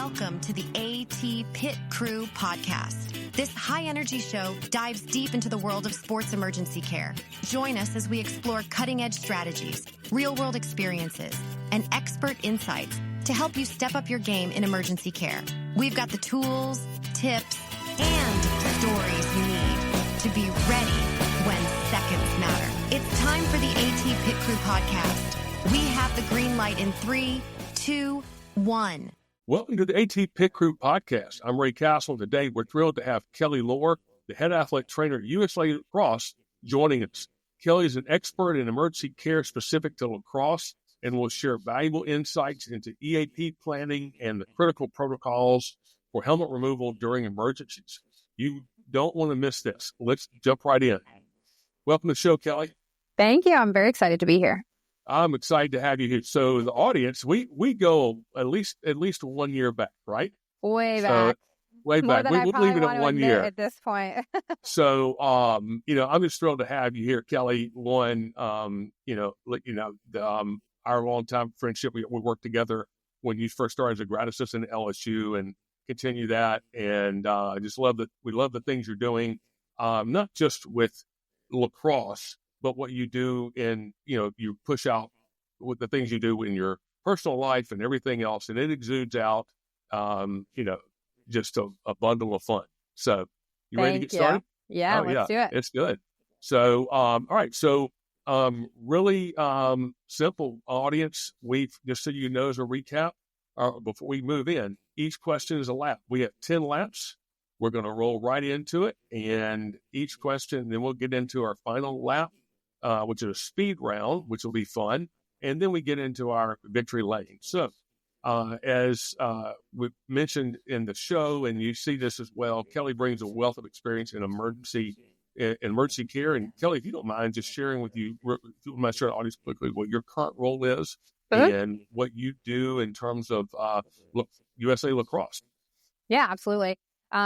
Welcome to the AT Pit Crew podcast. This high-energy show dives deep into the world of sports emergency care. Join us as we explore cutting-edge strategies, real-world experiences, and expert insights to help you step up your game in emergency care. We've got the tools, tips, and stories you need to be ready when seconds matter. It's time for the AT Pit Crew podcast. We have the green light in 3, 2, 1. Welcome to the AT Pit Crew podcast. I'm Ray Castle. Today, we're thrilled to have Kellie Lohr, the head athletic trainer at USA Lacrosse, joining us. Kellie is an expert in emergency care specific to lacrosse and will share valuable insights into EAP planning and the critical protocols for helmet removal during emergencies. You don't want to miss this. Let's jump right in. Welcome to the show, Kellie. Thank you. I'm very excited to be here. I'm excited to have you here. So the audience, we go at least 1 year back, right? Way back. We'll leave it at 1 year at this point. So, I'm just thrilled to have you here, Kellie. Our longtime friendship, we worked together when you first started as a grad assistant at LSU and continue that. And I just love that. We love the things you're doing, not just with lacrosse, but what you do in, you push out with the things you do in your personal life and everything else. And it exudes out, just a bundle of fun. So you ready to get started? Yeah, let's do it. It's good. So, all right. So, really simple audience. Just so you know, as a recap, before we move in, each question is a lap. We have 10 laps. We're going to roll right into it. And each question, then we'll get into our final lap, which is a speed round, which will be fun. And then we get into our victory lane. So, as we mentioned in the show, and you see this as well, Kellie brings a wealth of experience in emergency care. And Kellie, if you don't mind just sharing with you, I'm not sure the audience quickly, what your current role is and what you do in terms of USA Lacrosse. Yeah, absolutely.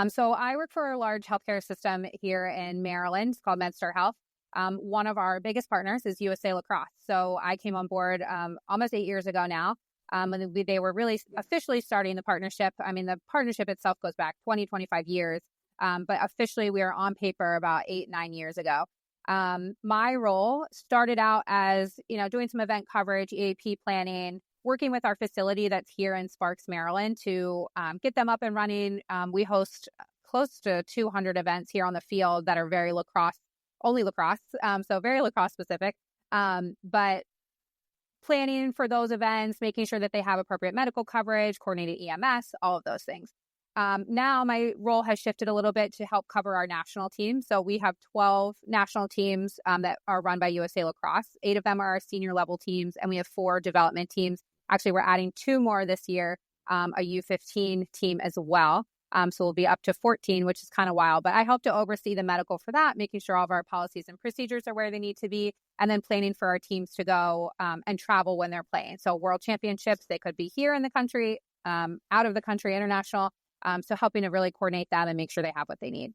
So I work for a large healthcare system here in Maryland. It's called MedStar Health. One of our biggest partners is USA Lacrosse. So I came on board almost 8 years ago now. And they were really officially starting the partnership. I mean, the partnership itself goes back 20, 25 years. But officially, we are on paper about 8-9 years ago. My role started out as, doing some event coverage, EAP planning, working with our facility that's here in Sparks, Maryland to get them up and running. We host close to 200 events here on the field that are very only lacrosse, so very lacrosse specific. But planning for those events, making sure that they have appropriate medical coverage, coordinated EMS, all of those things. Now my role has shifted a little bit to help cover our national team. So we have 12 national teams that are run by USA Lacrosse. 8 of them are our senior level teams, and we have 4 development teams. Actually, we're adding 2 more this year, a U15 team as well. So we'll be up to 14, which is kind of wild. But I help to oversee the medical for that, making sure all of our policies and procedures are where they need to be, and then planning for our teams to go and travel when they're playing. So world championships, they could be here in the country, out of the country, international. So helping to really coordinate that and make sure they have what they need.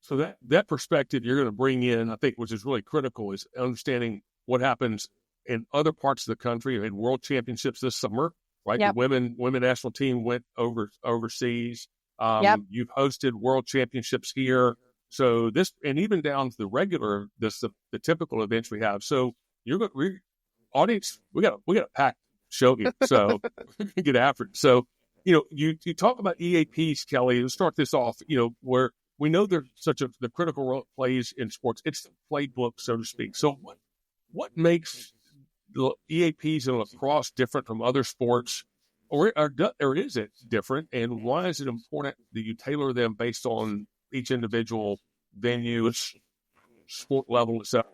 So that perspective you're going to bring in, I think, which is really critical, is understanding what happens in other parts of the country. We had world championships this summer, right? Yep. The women national team went overseas. You've hosted world championships here. So this, and even down to the regular, the typical events we have. So audience, we got a packed show here. So get after it. So, you talk about EAPs, Kellie. Let's start this off, where we know there's the critical role it plays in sports. It's the playbook, so to speak. So what makes the EAPs in lacrosse different from other sports, or is it different? And why is it important that you tailor them based on each individual venue, sport level, etc.?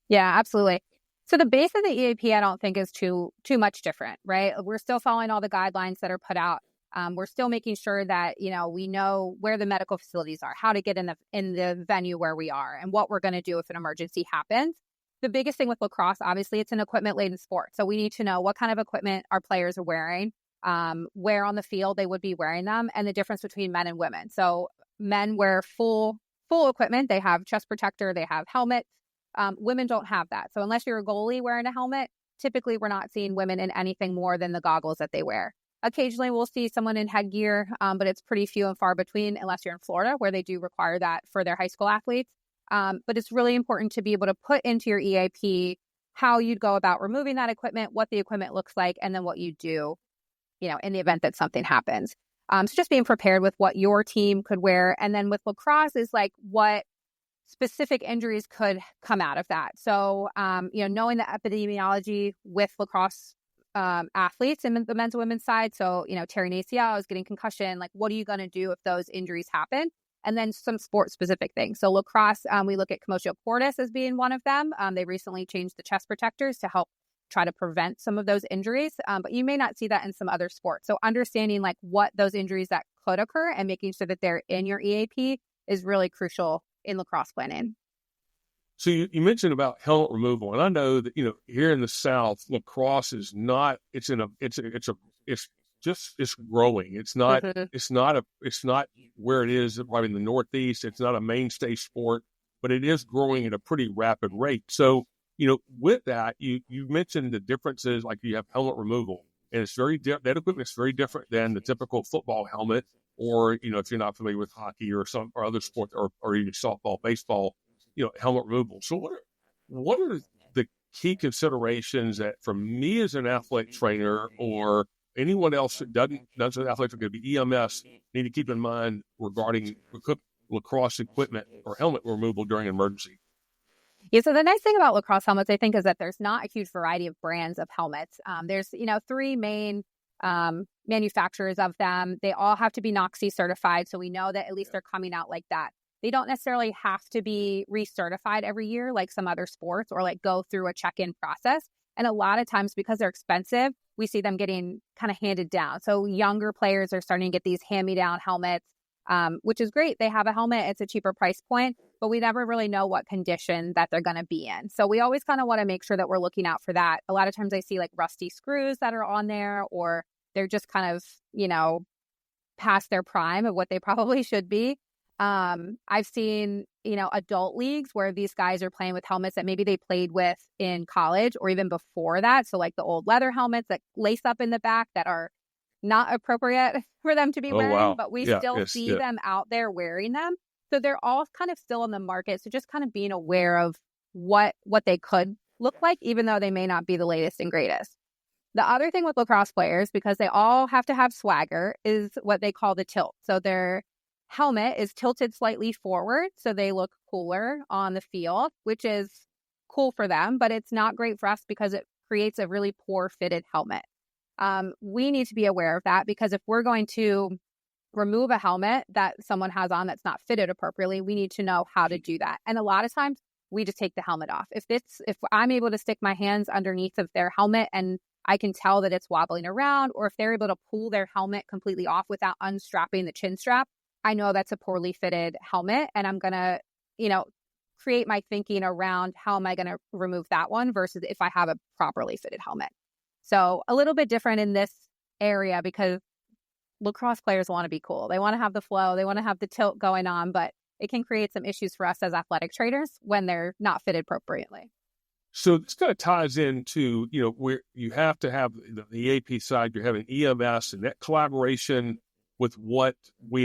Yeah, absolutely. So the base of the EAP, I don't think is too much different, right? We're still following all the guidelines that are put out. We're still making sure that, we know where the medical facilities are, how to get in the venue where we are, and what we're going to do if an emergency happens. The biggest thing with lacrosse, obviously, it's an equipment-laden sport. So we need to know what kind of equipment our players are wearing, where on the field they would be wearing them, and the difference between men and women. So men wear full equipment. They have chest protector, they have helmets. Women don't have that. So unless you're a goalie wearing a helmet, typically we're not seeing women in anything more than the goggles that they wear. Occasionally we'll see someone in headgear, but it's pretty few and far between unless you're in Florida where they do require that for their high school athletes. But it's really important to be able to put into your EAP how you'd go about removing that equipment, what the equipment looks like, and then what you do, in the event that something happens. So just being prepared with what your team could wear. And then with lacrosse is like what specific injuries could come out of that. So, knowing the epidemiology with lacrosse athletes in the men's and women's side. So, tearing ACLs, getting concussion, like what are you going to do if those injuries happen? And then some sport-specific things. So lacrosse, we look at commotio cordis as being one of them. They recently changed the chest protectors to help try to prevent some of those injuries, but you may not see that in some other sports. So understanding like what those injuries that could occur and making sure that they're in your EAP is really crucial in lacrosse planning. So you mentioned about helmet removal, and I know that here in the South, lacrosse is not. It's growing. It's not. Mm-hmm. It's not where it is right in the Northeast. It's not a mainstay sport, but it is growing at a pretty rapid rate. So with that, you mentioned the differences. Like you have helmet removal, and it's that equipment is very different than the typical football helmet, or if you're not familiar with hockey or other sport, or even softball, baseball. Helmet removal. So what are the key considerations that, for me as an athletic trainer or anyone else that doesn't athletic, going to be EMS, need to keep in mind regarding lacrosse equipment or helmet removal during an emergency? Yeah, so the nice thing about lacrosse helmets, I think, is that there's not a huge variety of brands of helmets. There's, 3 main manufacturers of them. They all have to be NOC certified, so we know that at least they're coming out like that. They don't necessarily have to be recertified every year like some other sports, or like go through a check-in process. And a lot of times, because they're expensive, we see them getting kind of handed down. So younger players are starting to get these hand-me-down helmets, which is great. They have a helmet. It's a cheaper price point, but we never really know what condition that they're going to be in. So we always kind of want to make sure that we're looking out for that. A lot of times I see like rusty screws that are on there, or they're just kind of, past their prime of what they probably should be. I've seen, adult leagues where these guys are playing with helmets that maybe they played with in college or even before that. So like the old leather helmets that lace up in the back that are not appropriate for them to be wearing, wow. but we still see them out there wearing them. So they're all kind of still in the market. So just kind of being aware of what they could look like, even though they may not be the latest and greatest. The other thing with lacrosse players, because they all have to have swagger, is what they call the tilt. So their helmet is tilted slightly forward, so they look cooler on the field, which is cool for them, but it's not great for us because it creates a really poor fitted helmet. We need to be aware of that, because if we're going to remove a helmet that someone has on that's not fitted appropriately, we need to know how to do that. And a lot of times we just take the helmet off. If I'm able to stick my hands underneath of their helmet and I can tell that it's wobbling around, or if they're able to pull their helmet completely off without unstrapping the chin strap, I know that's a poorly fitted helmet, and I'm going to, create my thinking around how am I going to remove that one versus if I have a properly fitted helmet. So a little bit different in this area, because lacrosse players want to be cool. They want to have the flow. They want to have the tilt going on, but it can create some issues for us as athletic trainers when they're not fitted appropriately. So this kind of ties into, where you have to have the EAP side, you're having EMS and that collaboration with what we,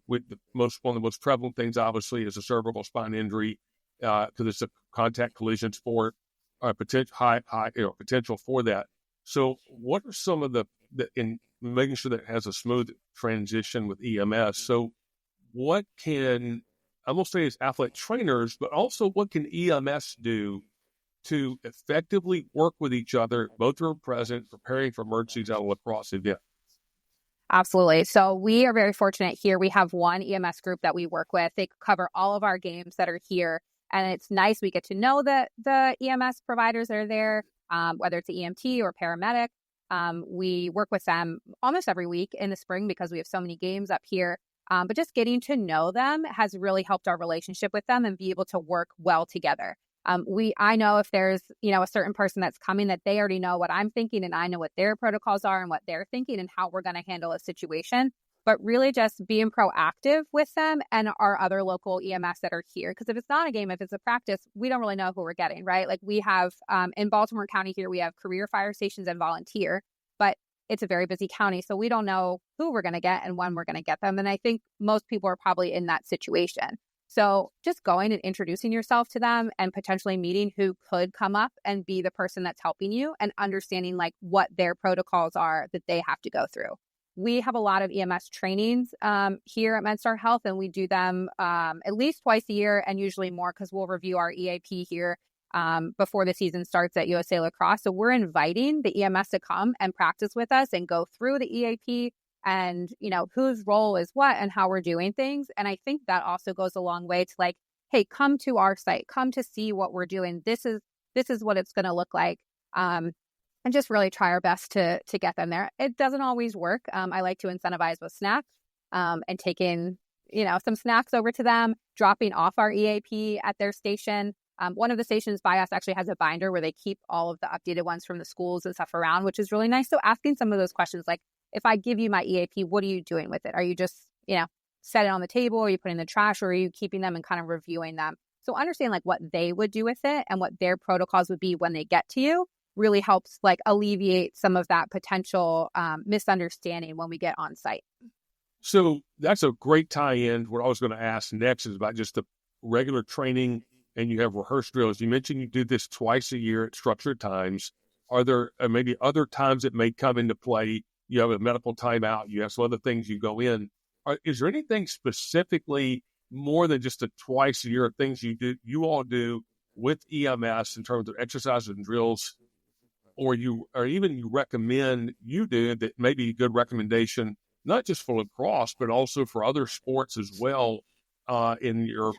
with one of the most prevalent things, obviously, is a cervical spine injury, because it's a contact collision sport, potential for that. So what are some of the in making sure that it has a smooth transition with EMS? So what can, I won't say as athletic trainers, but also what can EMS do to effectively work with each other, both are present, preparing for emergencies at a lacrosse event? Absolutely. So we are very fortunate here. We have one EMS group that we work with. They cover all of our games that are here. And it's nice. We get to know the EMS providers that are there, whether it's an EMT or paramedic. We work with them almost every week in the spring because we have so many games up here. But just getting to know them has really helped our relationship with them and be able to work well together. I know if there's, a certain person that's coming, that they already know what I'm thinking, and I know what their protocols are and what they're thinking and how we're going to handle a situation. But really just being proactive with them and our other local EMS that are here. Because if it's not a game, if it's a practice, we don't really know who we're getting, right? Like we have in Baltimore County here, we have career fire stations and volunteer. But it's a very busy county. So we don't know who we're going to get and when we're going to get them. And I think most people are probably in that situation. So just going and introducing yourself to them and potentially meeting who could come up and be the person that's helping you and understanding like what their protocols are that they have to go through. We have a lot of EMS trainings here at MedStar Health, and we do them at least twice a year and usually more because we'll review our EAP here before the season starts at USA Lacrosse. So we're inviting the EMS to come and practice with us and go through the EAP and, you know, whose role is what and how we're doing things. And I think that also goes a long way to like, hey, come to our site, come to see what we're doing. This is what it's going to look like. And just really try our best to get them there. It doesn't always work. I like to incentivize with snacks and taking, you know, some snacks over to them, dropping off our EAP at their station. One of the stations by us actually has a binder where they keep all of the updated ones from the schools and stuff around, which is really nice. So asking some of those questions, like, if I give you my EAP, what are you doing with it? Are you just, you know, set it on the table? Are you putting in the trash, or are you keeping them and kind of reviewing them? So understand like what they would do with it and what their protocols would be when they get to you really helps like alleviate some of that potential misunderstanding when we get on site. So that's a great tie-in. What I was going to ask next is about just the regular training, and you have rehearsed drills. You mentioned you do this twice a year at structured times. Are there maybe other times that may come into play? You have a medical timeout. You have some other things you go in. Is there anything specifically more than just a twice a year of things you all do with EMS in terms of exercises and drills, or you recommend you do that may be a good recommendation, not just for lacrosse, but also for other sports as well, in your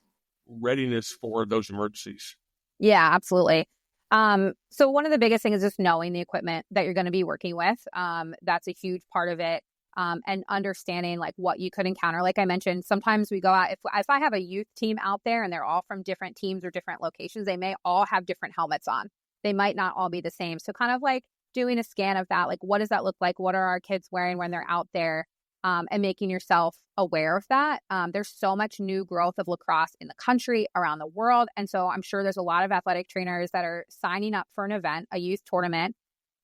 readiness for those emergencies? Yeah, absolutely. So one of the biggest things is just knowing the equipment that you're going to be working with. That's a huge part of it. And understanding like what you could encounter. Like I mentioned, sometimes we go out, if I have a youth team out there and they're all from different teams or different locations, they may all have different helmets on. They might not all be the same. So kind of like doing a scan of that, like what does that look like? What are our kids wearing when they're out there? And making yourself aware of that. There's so much new growth of lacrosse in the country, around the world. And so I'm sure there's a lot of athletic trainers that are signing up for an event, a youth tournament,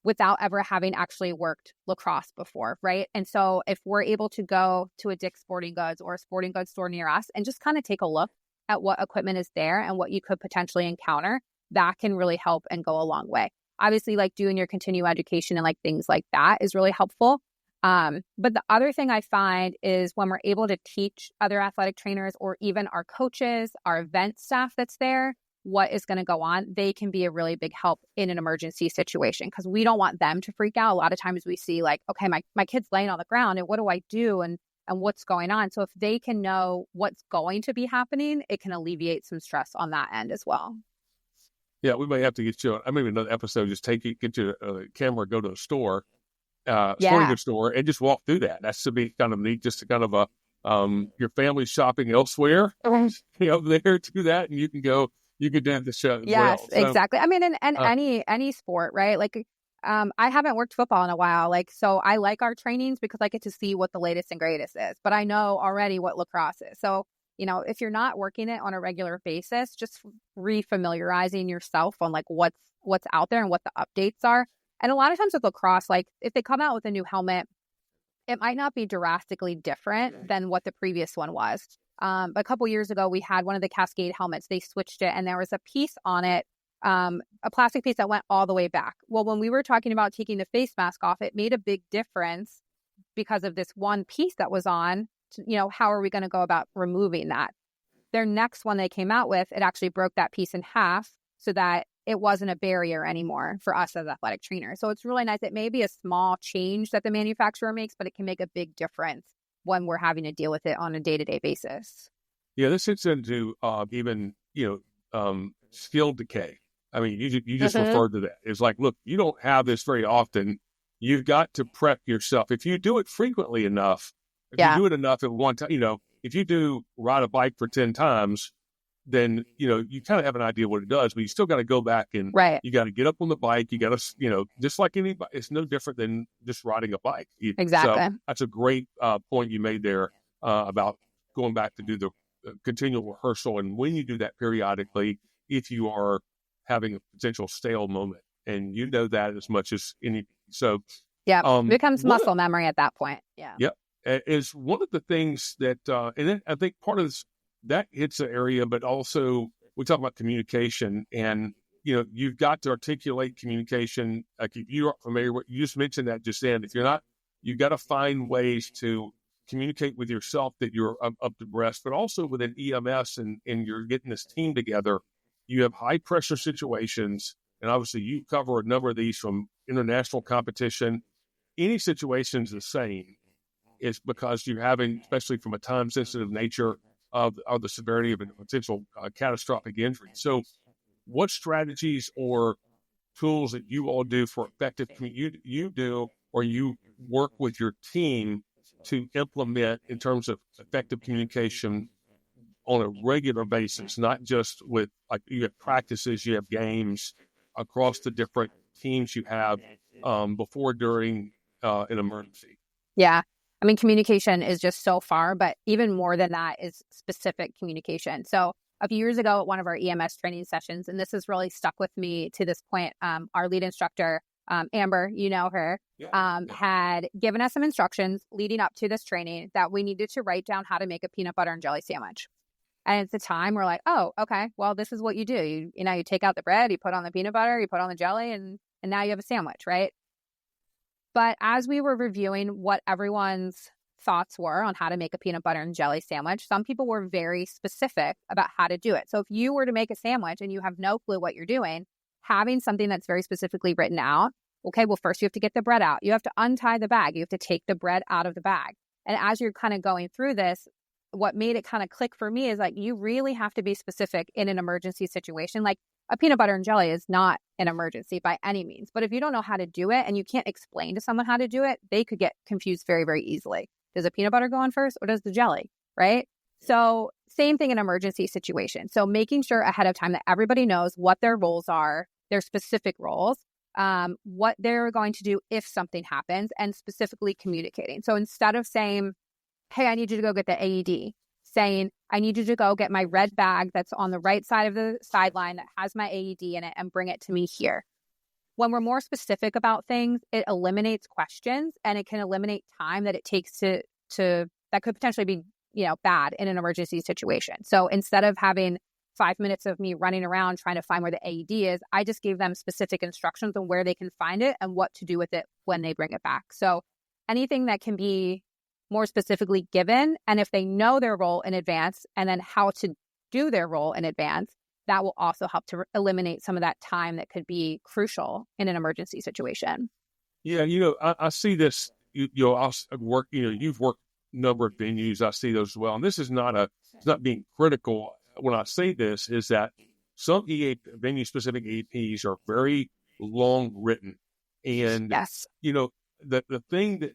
without ever having actually worked lacrosse before, right? And so if we're able to go to a Dick's Sporting Goods or a sporting goods store near us and just kind of take a look at what equipment is there and what you could potentially encounter, that can really help and go a long way. Obviously, like doing your continuing education and like things like that is really helpful. But the other thing I find is when we're able to teach other athletic trainers or even our coaches, our event staff that's there, what is going to go on, they can be a really big help in an emergency situation because we don't want them to freak out. A lot of times we see like, okay, my kid's laying on the ground and what do I do and what's going on? So if they can know what's going to be happening, it can alleviate some stress on that end as well. Yeah, we may have to get you, maybe another episode, just get you a camera, go to a store, sporting goods store, and just walk through that. That's to be kind of neat, just to kind of your family's shopping elsewhere, there to that, and you can do the show as well. Yes, exactly. I mean, and any sport, right? Like, I haven't worked football in a while, like, so I like our trainings because I get to see what the latest and greatest is, but I know already what lacrosse is. So, if you're not working it on a regular basis, just refamiliarizing yourself on like what's out there and what the updates are. And a lot of times with lacrosse, like if they come out with a new helmet, it might not be drastically different than what the previous one was. A couple years ago, we had one of the Cascade helmets. They switched it and there was a piece on it, a plastic piece that went all the way back. Well, when we were talking about taking the face mask off, it made a big difference because of this one piece that was on. How are we going to go about removing that? Their next one they came out with, it actually broke that piece in half so that it wasn't a barrier anymore for us as athletic trainers. So it's really nice. It may be a small change that the manufacturer makes, but it can make a big difference when we're having to deal with it on a day-to-day basis. Yeah, this gets into even, skill decay. I mean, you just referred to that. It's like, look, you don't have this very often. You've got to prep yourself. If you do it frequently enough, you do it enough at one time, if you do ride a bike for 10 times, then, you kind of have an idea what it does, but you still got to go back and you got to get up on the bike. You got to, just like anybody, it's no different than just riding a bike. Exactly. So that's a great point you made there about going back to do the continual rehearsal. And when you do that periodically, if you are having a potential stale moment, and that as much as any. So Yeah. It becomes One muscle memory at that point. Yeah. Yep. Is one of the things that, and then I think part of this, that hits the area, but also we talk about communication, and, you've got to articulate communication. Like if you are familiar with, you just mentioned that just then, if you're not, you've got to find ways to communicate with yourself that you're up to breast, but also within EMS and you're getting this team together. You have high pressure situations, and obviously you cover a number of these from international competition. Any situation is the same. Is because you're having, especially from a time-sensitive nature of the severity of a potential catastrophic injury. So what strategies or tools that you all do for effective you do or you work with your team to implement in terms of effective communication on a regular basis, not just with, like, you have practices, you have games across the different teams you have before, during an emergency? Yeah. I mean, communication is just so far, but even more than that is specific communication. So a few years ago at one of our EMS training sessions, and this has really stuck with me to this point, our lead instructor, Amber, you know her, had given us some instructions leading up to this training that we needed to write down how to make a peanut butter and jelly sandwich. And at the time, we're like, oh, okay, well, this is what you do. You take out the bread, you put on the peanut butter, you put on the jelly, and now you have a sandwich, right? But as we were reviewing what everyone's thoughts were on how to make a peanut butter and jelly sandwich, some people were very specific about how to do it. So if you were to make a sandwich and you have no clue what you're doing, having something that's very specifically written out, okay, well, first you have to get the bread out. You have to untie the bag. You have to take the bread out of the bag. And as you're kind of going through this, what made it kind of click for me is, like, you really have to be specific in an emergency situation. Like, a peanut butter and jelly is not an emergency by any means. But if you don't know how to do it and you can't explain to someone how to do it, they could get confused very, very easily. Does the peanut butter go on first or does the jelly, right? So same thing in emergency situations. So making sure ahead of time that everybody knows what their roles are, their specific roles, what they're going to do if something happens, and specifically communicating. So instead of saying, hey, I need you to go get the AED, saying, I need you to go get my red bag that's on the right side of the sideline that has my AED in it and bring it to me here. When we're more specific about things, it eliminates questions and it can eliminate time that it takes to that could potentially be, bad in an emergency situation. So instead of having 5 minutes of me running around trying to find where the AED is, I just gave them specific instructions on where they can find it and what to do with it when they bring it back. So anything that can be more specifically given, and if they know their role in advance and then how to do their role in advance, that will also help to eliminate some of that time that could be crucial in an emergency situation. Yeah, I see this. Work. You've worked a number of venues. I see those as well. And this is it's not being critical. When I say this, is that some venue specific EAPs are very long written, and yes, the thing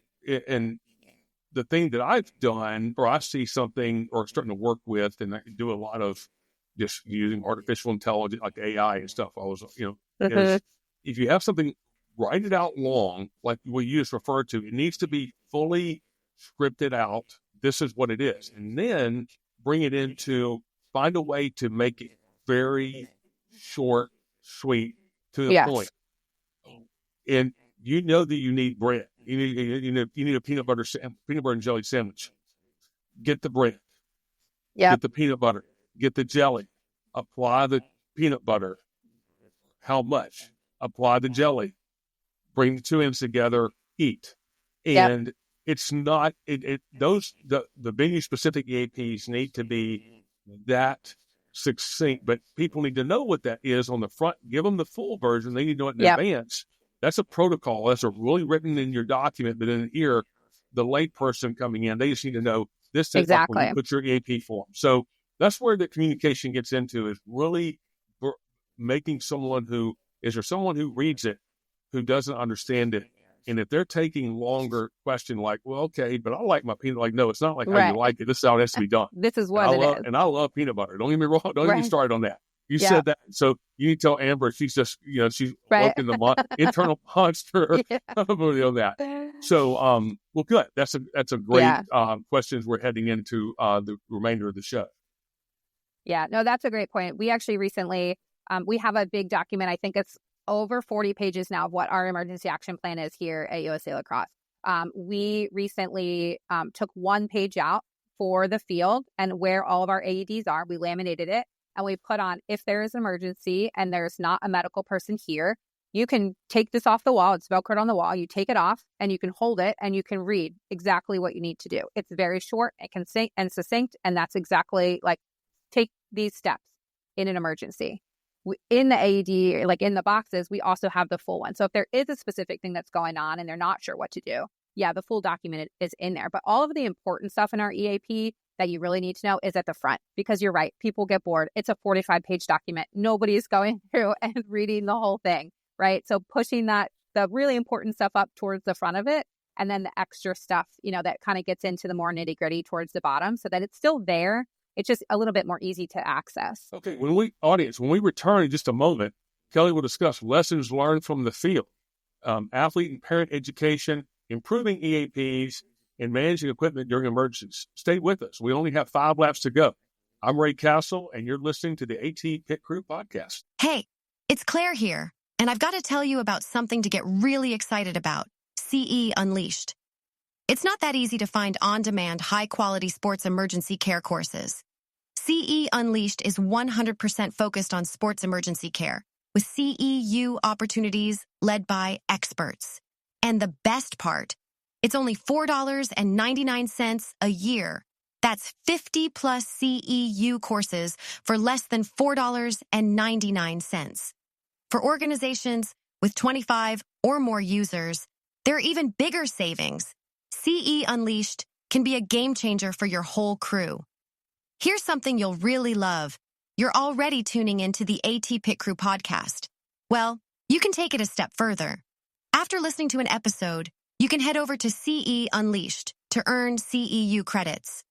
that I've done, or I see something, or starting to work with, and I can do a lot of just using artificial intelligence, like AI and stuff. Is if you have something, write it out long, like what you just referred to. It needs to be fully scripted out. This is what it is. And then bring it into, find a way to make it very short, sweet, to the point. And that you need bread. You need a peanut butter and jelly sandwich. Get the bread. Get the peanut butter. Get the jelly. Apply the peanut butter. How much? Apply the jelly. Bring the two ends together. Eat. And it's not the venue specific EAPs need to be that succinct, but people need to know what that is on the front. Give them the full version. They need to know it in advance. That's a protocol. That's really written in your document. But in here, the lay person coming in, they just need to know this is exactly like when you put your EAP form. So that's where the communication gets into, is really making someone who reads it, who doesn't understand it. And if they're taking longer question, like, well, okay, but I like my peanut. Like, no, it's not like how you like it. This is how it has to be done. This is what it is. And I love peanut butter. Don't get me wrong. Don't get me started on that. You said that. So you need to tell Amber she's just, she's working the internal monster on that. So, well, good. That's a great questions we're heading into the remainder of the show. Yeah, no, that's a great point. We actually recently, we have a big document. I think it's over 40 pages now of what our emergency action plan is here at USA Lacrosse. We recently took one page out for the field and where all of our AEDs are. We laminated it and we put on, if there is an emergency and there's not a medical person here, you can take this off the wall. It's Velcroed on the wall. You take it off and you can hold it and you can read exactly what you need to do. It's very short and concise and succinct. And that's exactly like, take these steps in an emergency. In the AED, like in the boxes, we also have the full one. So if there is a specific thing that's going on and they're not sure what to do, yeah, the full document is in there. But all of the important stuff in our EAP that you really need to know is at the front, because you're right. People get bored. It's a 45-page document. Nobody's going through and reading the whole thing, right? So pushing the really important stuff up towards the front of it, and then the extra stuff, that kind of gets into the more nitty gritty towards the bottom, so that it's still there. It's just a little bit more easy to access. Okay, when we return in just a moment, Kellie will discuss lessons learned from the field, athlete and parent education, improving EAPs, and managing equipment during emergencies. Stay with us. We only have 5 laps to go. I'm Ray Castle, and you're listening to the AT Pit Crew podcast. Hey, it's Claire here, and I've got to tell you about something to get really excited about, CE Unleashed. It's not that easy to find on-demand, high-quality sports emergency care courses. CE Unleashed is 100% focused on sports emergency care, with CEU opportunities led by experts. And the best part, it's only $4.99 a year. That's 50-plus CEU courses for less than $4.99. For organizations with 25 or more users, there are even bigger savings. CE Unleashed can be a game changer for your whole crew. Here's something you'll really love. You're already tuning into the AT Pit Crew podcast. Well, you can take it a step further. After listening to an episode, you can head over to CE Unleashed to earn CEU credits.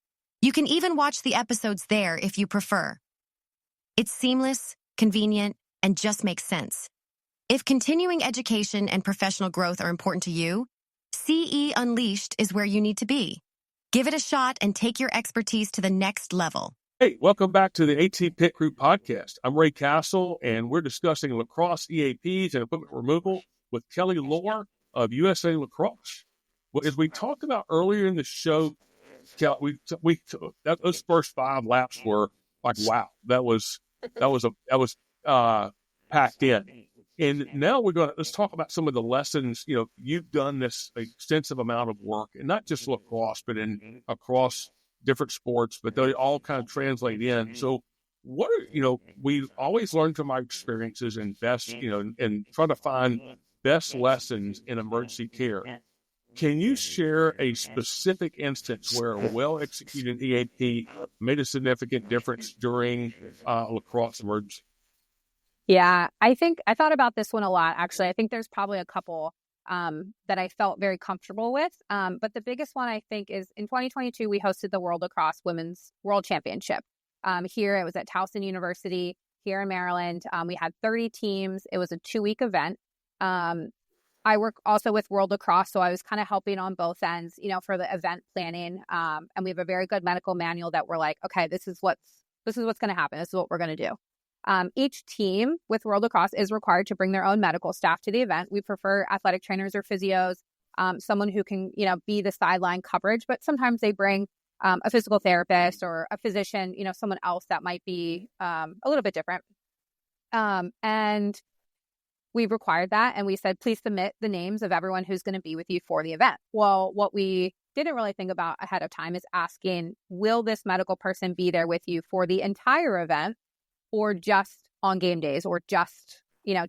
You can even watch the episodes there if you prefer. It's seamless, convenient, and just makes sense. If continuing education and professional growth are important to you, CE Unleashed is where you need to be. Give it a shot and take your expertise to the next level. Hey, welcome back to the AT Pit Crew podcast. I'm Ray Castle, and we're discussing lacrosse EAPs and equipment removal with Kellie Lohr of USA Lacrosse. Well, as we talked about earlier in the show, Kellie, those first 5 laps were like, wow, that was packed in. And now let's talk about some of the lessons. You've done this extensive amount of work, and not just lacrosse, but across different sports, but they all kind of translate in. So we always learn from our experiences and best, and try to find best lessons in emergency care. Can you share a specific instance where a well-executed EAP made a significant difference during lacrosse emergency? Yeah, I thought about this one a lot, actually. I think there's probably a couple that I felt very comfortable with. But the biggest one, I think, is in 2022, we hosted the World Lacrosse Women's World Championship. Here, it was at Towson University here in Maryland. We had 30 teams. It was a 2-week event. I work also with World Lacrosse, so I was kind of helping on both ends, for the event planning. And we have a very good medical manual that we're like, okay, this is what's going to happen. This is what we're going to do. Each team with World Lacrosse is required to bring their own medical staff to the event. We prefer athletic trainers or physios, someone who can, be the sideline coverage, but sometimes they bring a physical therapist or a physician, someone else that might be a little bit different. And we required that. And we said, please submit the names of everyone who's going to be with you for the event. Well, what we didn't really think about ahead of time is asking, will this medical person be there with you for the entire event, or just on game days, or just,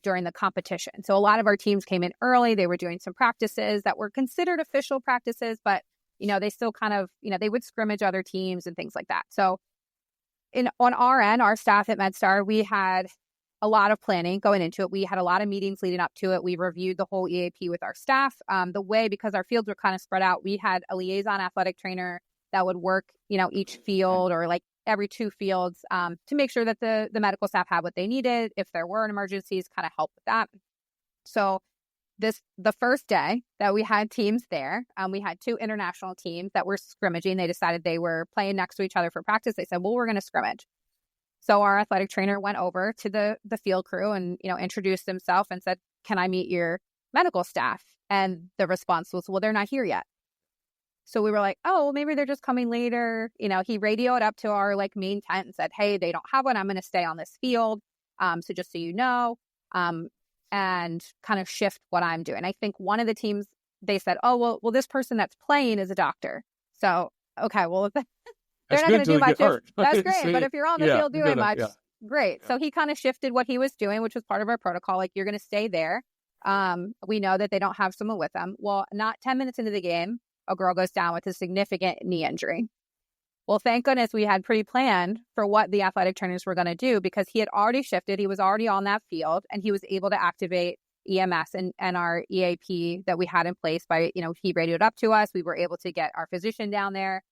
during the competition? So a lot of our teams came in early. They were doing some practices that were considered official practices, but, they still kind of, they would scrimmage other teams and things like that. So on our end, our staff at MedStar, we had a lot of planning going into it. We had a lot of meetings leading up to it. We reviewed the whole EAP with our staff. Because our fields were kind of spread out, we had a liaison athletic trainer that would work, each field, or like every 2 fields, to make sure that the medical staff had what they needed. If there were emergencies, kind of help with that. So the first day that we had teams there, we had 2 international teams that were scrimmaging. They decided they were playing next to each other for practice. They said, well, we're going to scrimmage. So our athletic trainer went over to the field crew and, introduced himself and said, "Can I meet your medical staff?" And the response was, "Well, they're not here yet." So we were like, "Oh, maybe they're just coming later." He radioed up to our main tent and said, "Hey, they don't have one. I'm going to stay on this field. So just so you know, and kind of shift what I'm doing." I think one of the teams, they said, "Oh, well, this person that's playing is a doctor." So, okay, well, if they're not going to do much. That's great. But if you're on the field doing much, great. Yeah. So he kind of shifted what he was doing, which was part of our protocol. Like, you're going to stay there. We know that they don't have someone with them. Well, not 10 minutes into the game, a girl goes down with a significant knee injury. Well, thank goodness we had pre-planned for what the athletic trainers were going to do, because he had already shifted. He was already on that field, and he was able to activate EMS and our EAP that we had in place by, he radioed up to us. We were able to get our physician down there,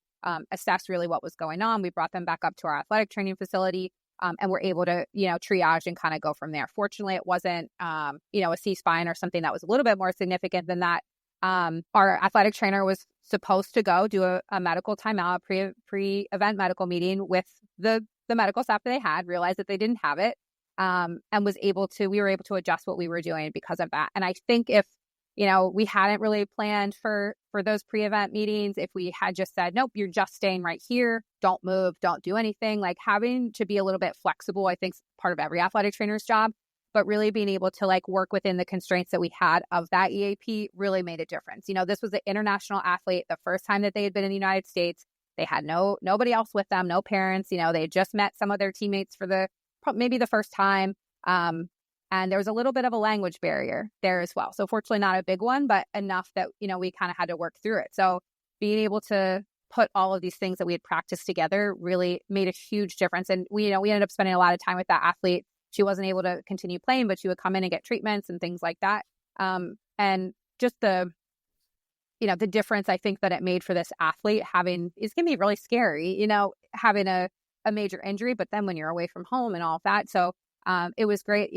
assess really what was going on. We brought them back up to our athletic training facility, and we're able to, triage and kind of go from there. Fortunately, it wasn't, a C-spine or something that was a little bit more significant than that. Our athletic trainer was supposed to go do a medical timeout, pre-event medical meeting with the medical staff that they had, realized that they didn't have it, and we were able to adjust what we were doing because of that. And I think if, we hadn't really planned for those pre-event meetings, if we had just said, "Nope, you're just staying right here, don't move, don't do anything," having to be a little bit flexible, I think, is part of every athletic trainer's job. But really being able to work within the constraints that we had of that EAP really made a difference. This was an international athlete, the first time that they had been in the United States. They had nobody else with them, no parents. They had just met some of their teammates for maybe the first time. And there was a little bit of a language barrier there as well. So fortunately not a big one, but enough that, we kind of had to work through it. So being able to put all of these things that we had practiced together really made a huge difference. And we ended up spending a lot of time with that athlete. She wasn't able to continue playing, but she would come in and get treatments and things like that. And just the difference I think that it made for this athlete is going to be really scary, having a major injury, but then when you're away from home and all of that. So it was great,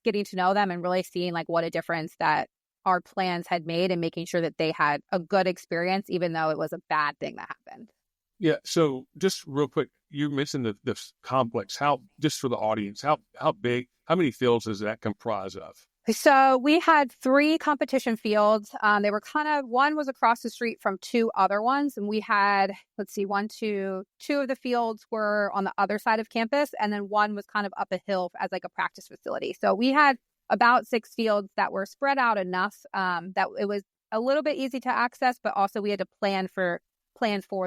getting to know them and really seeing what a difference that our plans had made and making sure that they had a good experience, even though it was a bad thing that happened. Yeah. So just real quick, you mentioned this complex. Just for the audience, how big, how many fields does that comprise of? So we had 3 competition fields. They were one was across the street from 2 other ones. And we had, 2 of the fields were on the other side of campus. And then one was kind of up a hill as a practice facility. So we had about 6 fields that were spread out enough that it was a little bit easy to access, but also we had to plan for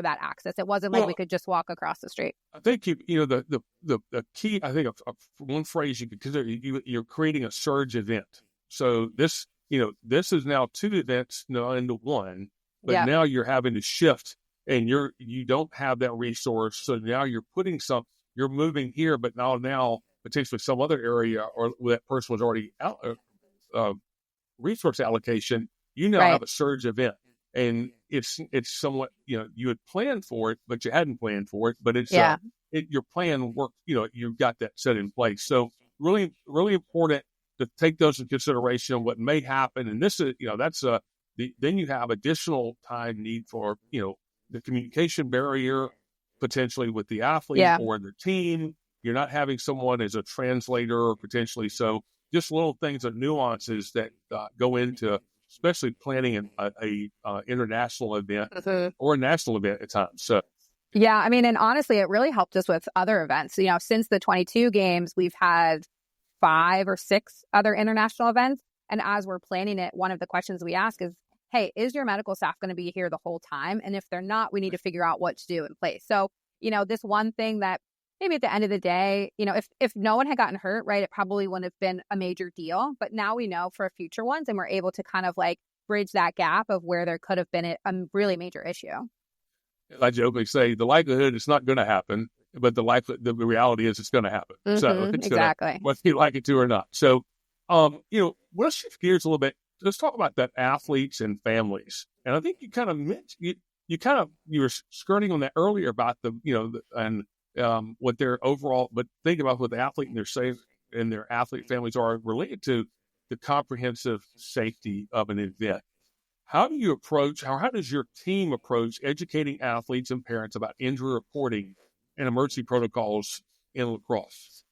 that access. It wasn't we could just walk across the street. I think the key, I think of one phrase you could consider, you're creating a surge event. So this is now 2 events into one, but now you're having to shift, and you don't have that resource. So now you're moving here, but now potentially some other area or that person was already out resource allocation. You now have a surge event. And it's somewhat, you had planned for it, but you hadn't planned for it. But it's your plan worked. You've got that set in place. So really, really important to take those into consideration. What may happen, and this is, then you have additional time need for, the communication barrier potentially with the athlete or the team. You're not having someone as a translator or potentially. So just little things and nuances that go into, especially planning a international event or a national event at times. So, yeah, I mean, and honestly, it really helped us with other events. Since the 22 games, we've had 5 or 6 other international events. And as we're planning it, one of the questions we ask is, "Hey, is your medical staff going to be here the whole time? And if they're not, we need to figure out what to do in place." So, this one thing that maybe at the end of the day, if no one had gotten hurt, right, it probably wouldn't have been a major deal. But now we know for future ones, and we're able to kind of bridge that gap of where there could have been a really major issue. I jokingly say the likelihood it's not going to happen, but the reality is it's going to happen. So it's exactly, whether you like it to or not. So, let's shift gears a little bit. Let's talk about that athletes and families. And I think you kind of mentioned you were skirting on that earlier about what their overall, but think about what the athlete and their athlete families are related to the comprehensive safety of an event. How does your team approach educating athletes and parents about injury reporting and emergency protocols in lacrosse?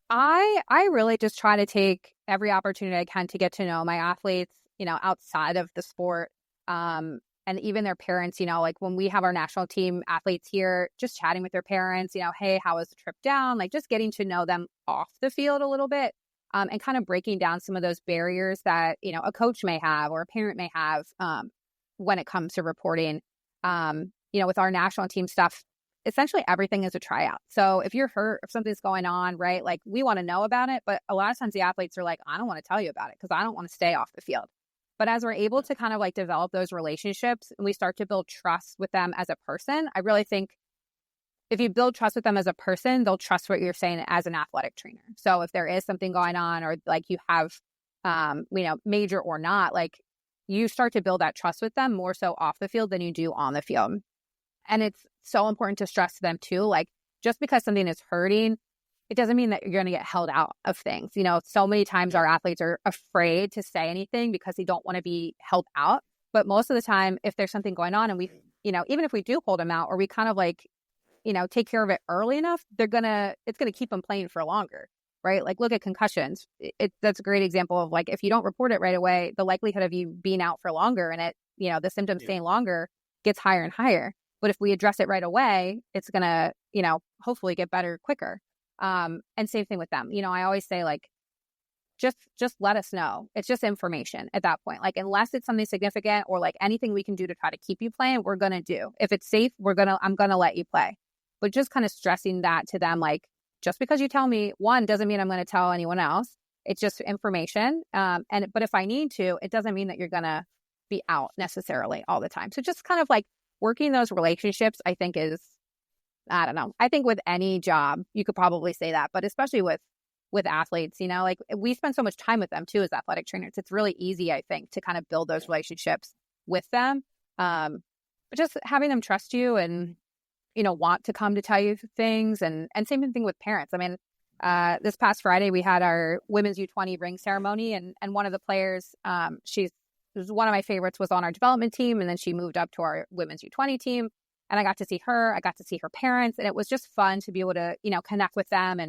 I really just try to take every opportunity I can to get to know my athletes, outside of the sport. And even their parents, like when we have our national team athletes here, just chatting with their parents, hey, how was the trip down? Like just getting to know them off the field a little bit, and kind of breaking down some of those barriers that, a coach may have or a parent may have, when it comes to reporting. With our national team stuff, essentially everything is a tryout. So if you're hurt, if something's going on, right, like we want to know about it. But a lot of times the athletes are like, I don't want to tell you about it because I don't want to stay off the field. But as we're able to kind of like develop those relationships and we start to build trust with them as a person, I really think if you build trust with them as a person, they'll trust what you're saying as an athletic trainer. So if there is something going on or like you have, major or not, like you start to build that trust with them more so off the field than you do on the field. And it's so important to stress to them too, like just because something is hurting, it doesn't mean that you're going to get held out of things. So many times our athletes are afraid to say anything because they don't want to be held out. But most of the time, if there's something going on and we, even if we do hold them out or we kind of like, take care of it early enough, it's going to keep them playing for longer, right? Like look at concussions. That's a great example of like, if you don't report it right away, the likelihood of you being out for longer and the symptoms staying longer gets higher and higher. But if we address it right away, it's going to, hopefully get better quicker. And same thing with them. I always say like, just let us know. It's just information at that point. Like, unless it's something significant or like anything we can do to try to keep you playing, we're going to do. If it's safe, I'm going to let you play. But just kind of stressing that to them, like, just because you tell me one doesn't mean I'm going to tell anyone else. It's just information. But if I need to, it doesn't mean that you're going to be out necessarily all the time. So just kind of like working those relationships, I think is, I don't know. I think with any job, you could probably say that, but especially with athletes, like we spend so much time with them too as athletic trainers. It's really easy, I think, to kind of build those relationships with them. But just having them trust you and, want to come to tell you things and same thing with parents. I mean, this past Friday, we had our women's U20 ring ceremony and one of the players, was one of my favorites, was on our development team. And then she moved up to our women's U20 team. And I got to see her. I got to see her parents. And it was just fun to be able to, connect with them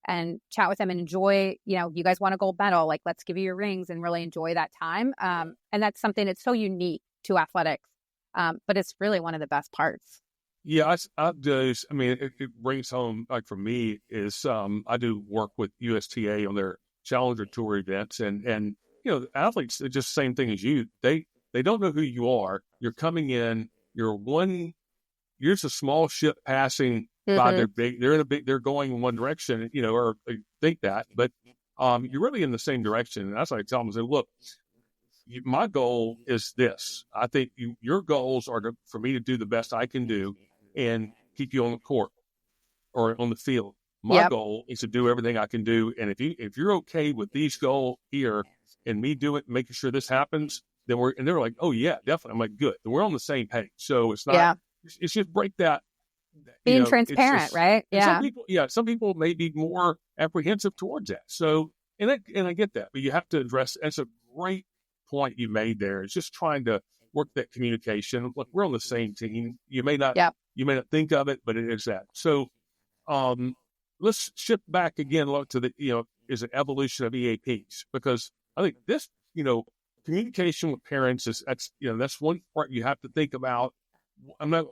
and chat with them and enjoy, you guys won a gold medal. Like, let's give you your rings and really enjoy that time. And that's something that's so unique to athletics. But it's really one of the best parts. Yeah, I do. I mean, it brings home, like for me, is I do work with USTA on their Challenger Tour events. And the athletes, it's just the same thing as you. They don't know who you are. You're coming in, you're just a small ship passing by their big. They're going in one direction, or they think that, but you're really in the same direction. And that's like I tell them, I say, look, my goal is this. I think your goals are for me to do the best I can do and keep you on the court or on the field. My goal is to do everything I can do, and if you're okay with these goals here and me do it, making sure this happens, then they're like, oh yeah, definitely. I'm like, good. We're on the same page. So it's not. Yeah. It's just break that. Being transparent, right? Yeah. Some people may be more apprehensive towards that. So, and I get that, but you have to address. That's a great point you made there. It's just trying to work that communication. Look, we're on the same team. You may not think of it, but it is that. So, let's shift back again to the is an evolution of EAPs, because I think this communication with parents that's one part you have to think about. I'm not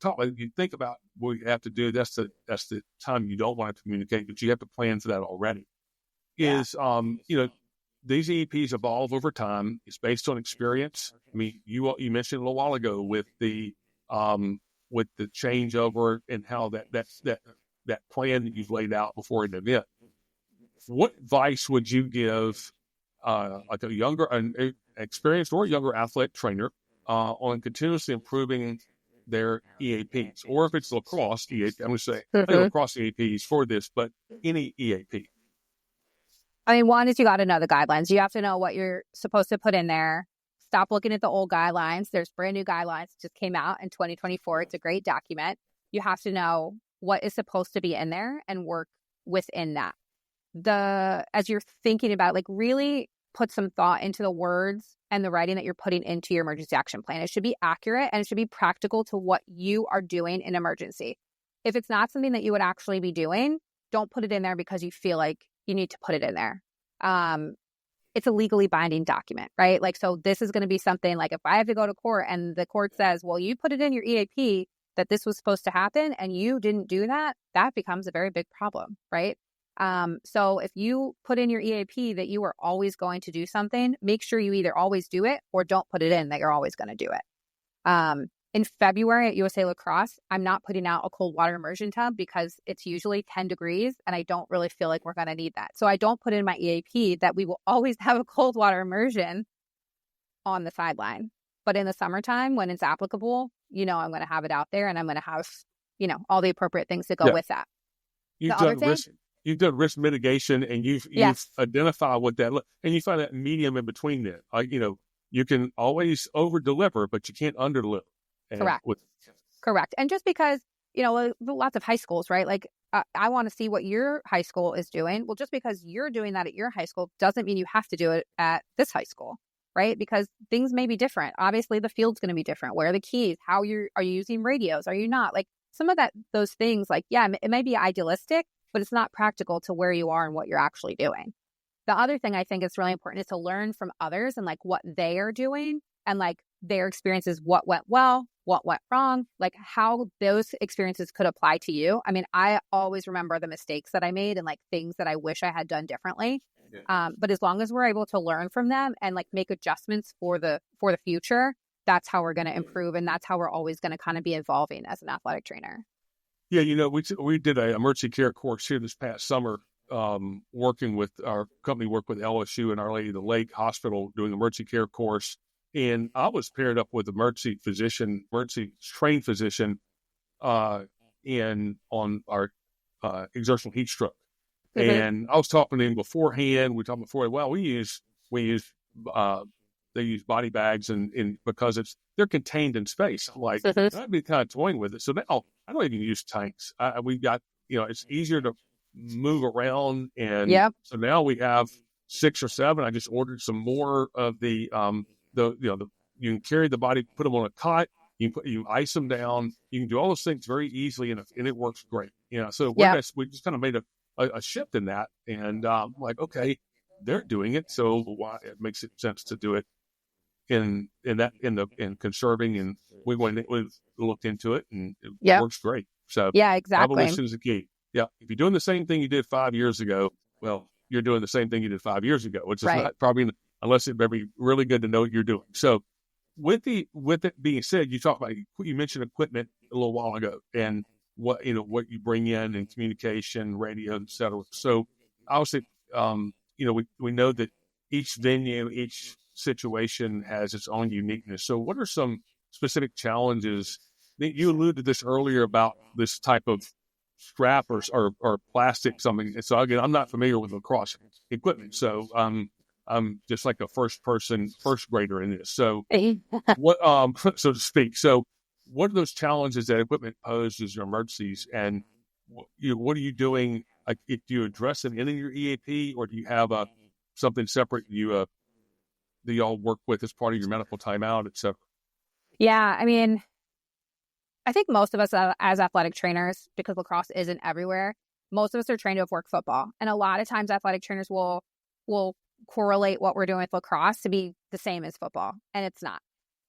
talk about. You think about what you have to do. That's the time you don't want to communicate, but you have to plan for that already. Is these EAPs evolve over time. It's based on experience. I mean, you mentioned a little while ago with the changeover and how that plan that you've laid out before an event. What advice would you give like an experienced or younger athletic trainer on continuously improving their EAPs, or if it's lacrosse EAP, I'm going to say lacrosse EAPs for this, but any EAP? I mean, one is you got to know the guidelines. You have to know what you're supposed to put in there. Stop looking at the old guidelines. There's brand new guidelines that just came out in 2024. It's a great document. You have to know what is supposed to be in there and work within that. As you're thinking about, like, really put some thought into the words and the writing that you're putting into your emergency action plan. It should be accurate and it should be practical to what you are doing in emergency. if it's not something that you would actually be doing, don't put it in there because you feel like you need to put it in there. It's a legally binding document, right? Like, so this is going to be something like if I have to go to court and the court says, well, you put it in your EAP that this was supposed to happen and you didn't do that, that becomes a very big problem, right? So if you put in your EAP that you are always going to do something, make sure you either always do it or don't put it in that you're always going to do it. In February at USA Lacrosse, I'm not putting out a cold water immersion tub because it's usually 10 degrees and I don't really feel like we're going to need that. So I don't put in my EAP that we will always have a cold water immersion on the sideline. But in the summertime, when it's applicable, I'm going to have it out there and I'm going to have, all the appropriate things to go with that. You've done risk mitigation and you've identified what that and you find that medium in between there. You can always over deliver, but you can't under deliver. Correct. And just because, lots of high schools, right? Like I want to see what your high school is doing. Well, just because you're doing that at your high school doesn't mean you have to do it at this high school, right? Because things may be different. Obviously, the field's going to be different. Where are the keys? Are you using radios? Are you not? Like some of those things, like, yeah, it may be idealistic, but it's not practical to where you are and what you're actually doing. The other thing I think is really important is to learn from others and like what they are doing and like their experiences, what went well, what went wrong, like how those experiences could apply to you. I mean, I always remember the mistakes that I made and like things that I wish I had done differently. Yeah. But as long as we're able to learn from them and like make adjustments for the future, that's how we're going to improve. And that's how we're always going to kind of be evolving as an athletic trainer. Yeah, we did an emergency care course here this past summer, working with our company, worked with LSU and Our Lady of the Lake Hospital doing emergency care course. And I was paired up with emergency trained physician, on our exertional heat stroke. Mm-hmm. And I was talking to him beforehand. They use body bags and because they're contained in space. I'm like, I'd be kind of toying with it. So now I don't even use tanks. We've got, it's easier to move around. And so now we have 6 or 7. I just ordered some more of the you can carry the body, put them on a cot, you ice them down, you can do all those things very easily, and it works great. So we just kind of made a shift in that, and like, okay, they're doing it, so why it makes it sense to do it in conserving, and we looked into it, and it works great. So exactly. Evolution is the key. Yeah, if you're doing the same thing you did 5 years ago, well, you're doing the same thing you did 5 years ago, which is not probably. Unless it'd be really good to know what you're doing. So with it being said, you mentioned equipment a little while ago and what you bring in and communication, radio, et cetera. So obviously, we know that each venue, each situation has its own uniqueness. So what are some specific challenges? You alluded to this earlier about this type of strap or plastic something. So again, I'm not familiar with lacrosse equipment. So, I'm just like a first grader in this. So what, so to speak. So what are those challenges that equipment poses or emergencies? And what are you doing? Like, do you address it in your EAP or do you have something separate that you all work with as part of your medical timeout, et cetera? Yeah. I mean, I think most of us as athletic trainers, because lacrosse isn't everywhere, most of us are trained to have worked football. And a lot of times athletic trainers will correlate what we're doing with lacrosse to be the same as football, and it's not.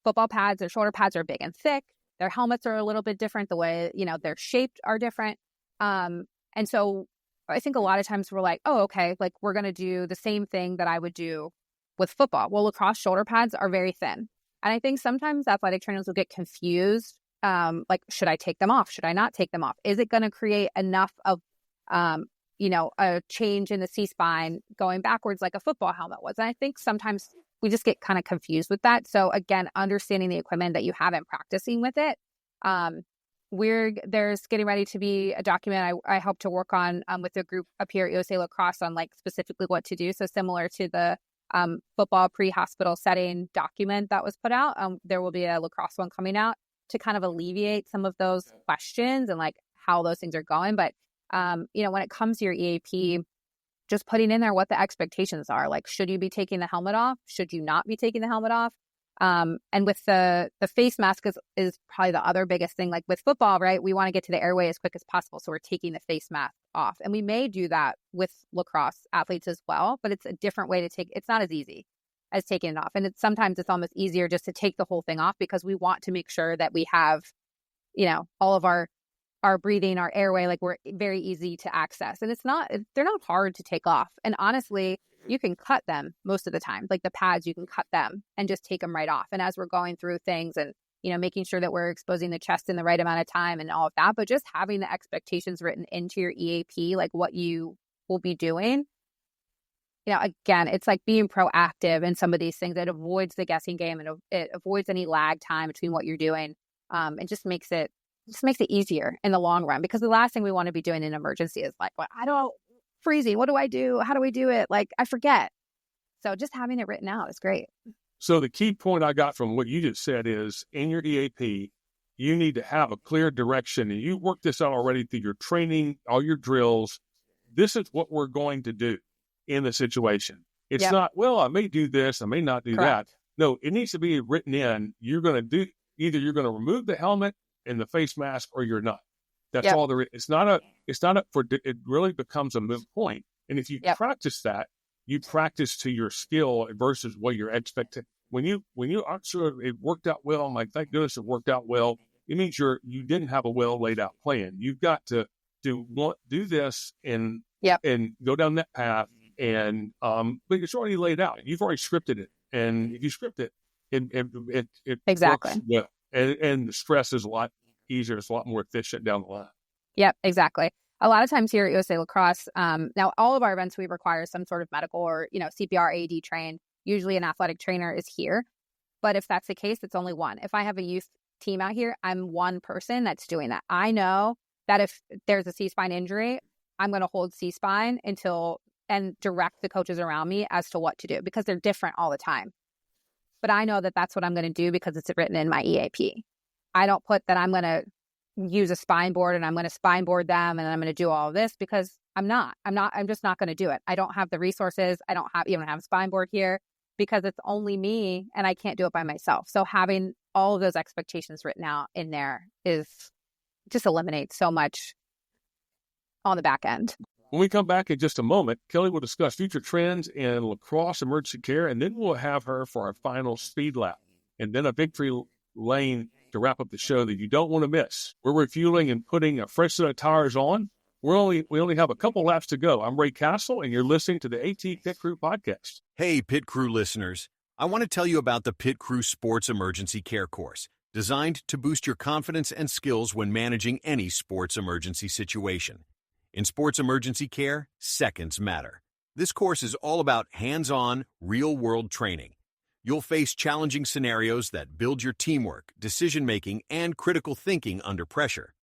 Football pads, their shoulder pads are big and thick. Their helmets are a little bit different. The way they're shaped are different, and so I think a lot of times we're like, oh, okay, like we're gonna do the same thing that I would do with football. Well, lacrosse shoulder pads are very thin, and I think sometimes athletic trainers will get confused. Like, should I take them off? Should I not take them off? Is it going to create enough of a change in the C-spine going backwards like a football helmet was? And I think sometimes we just get kind of confused with that. So again, understanding the equipment that you have and practicing with it. There's getting ready to be a document I hope to work on with a group up here at USA Lacrosse on like specifically what to do. So similar to the football pre-hospital setting document that was put out, there will be a lacrosse one coming out to kind of alleviate some of those questions and like how those things are going. But when it comes to your EAP, just putting in there what the expectations are. Like, should you be taking the helmet off? Should you not be taking the helmet off? And with the face mask is probably the other biggest thing. Like with football, right? We want to get to the airway as quick as possible. So we're taking the face mask off. And we may do that with lacrosse athletes as well, but it's a different way to it's not as easy as taking it off. And sometimes it's almost easier just to take the whole thing off because we want to make sure that we have, all of our breathing, our airway, like we're very easy to access. And they're not hard to take off. And honestly, you can cut them most of the time. Like the pads, you can cut them and just take them right off. And as we're going through things and, making sure that we're exposing the chest in the right amount of time and all of that, but just having the expectations written into your EAP, like what you will be doing, again, it's like being proactive in some of these things. It avoids the guessing game and it avoids any lag time between what you're doing. And just makes it easier in the long run, because the last thing we want to be doing in an emergency is like, well, I don't freezing. What do I do? How do we do it? Like, I forget. So just having it written out is great. So the key point I got from what you just said is in your EAP, you need to have a clear direction, and you work this out already through your training, all your drills. This is what we're going to do in the situation. It's not, well, I may do this, I may not do Correct. that. No, it needs to be written in. You're going to do, either you're going to remove the helmet and the face mask or you're not. That's all there is. It's not it really becomes a moot point. And if you practice that, you practice to your skill versus what your expectation. When you aren't sure it worked out well, I'm like, thank goodness it worked out well. It means you didn't have a well laid out plan. You've got to do this and go down that path. And but it's already laid out. You've already scripted it. And if you script it, it Exactly. works well. And the stress is a lot easier. It's a lot more efficient down the line. Yep, exactly. A lot of times here at USA Lacrosse, now all of our events, we require some sort of medical or, CPR, AED trained. Usually an athletic trainer is here. But if that's the case, it's only one. If I have a youth team out here, I'm one person that's doing that. I know that if there's a C-spine injury, I'm going to hold C-spine and direct the coaches around me as to what to do, because they're different all the time. But I know that that's what I'm going to do because it's written in my EAP. I don't put that I'm going to use a spine board and I'm going to spine board them and I'm going to do all of this, because I'm just not going to do it. I don't have the resources. I don't even have a spine board here because it's only me and I can't do it by myself. So having all of those expectations written out in there just eliminates so much on the back end. When we come back in just a moment, Kellie will discuss future trends in lacrosse emergency care, and then we'll have her for our final speed lap, and then a victory lane to wrap up the show that you don't want to miss. We're refueling and putting a fresh set of tires on. We only have a couple laps to go. I'm Ray Castle, and you're listening to the AT Pit Crew podcast. Hey, Pit Crew listeners. I want to tell you about the Pit Crew Sports Emergency Care course, designed to boost your confidence and skills when managing any sports emergency situation. In sports emergency care, seconds matter. This course is all about hands-on, real-world training. You'll face challenging scenarios that build your teamwork, decision-making, and critical thinking under pressure.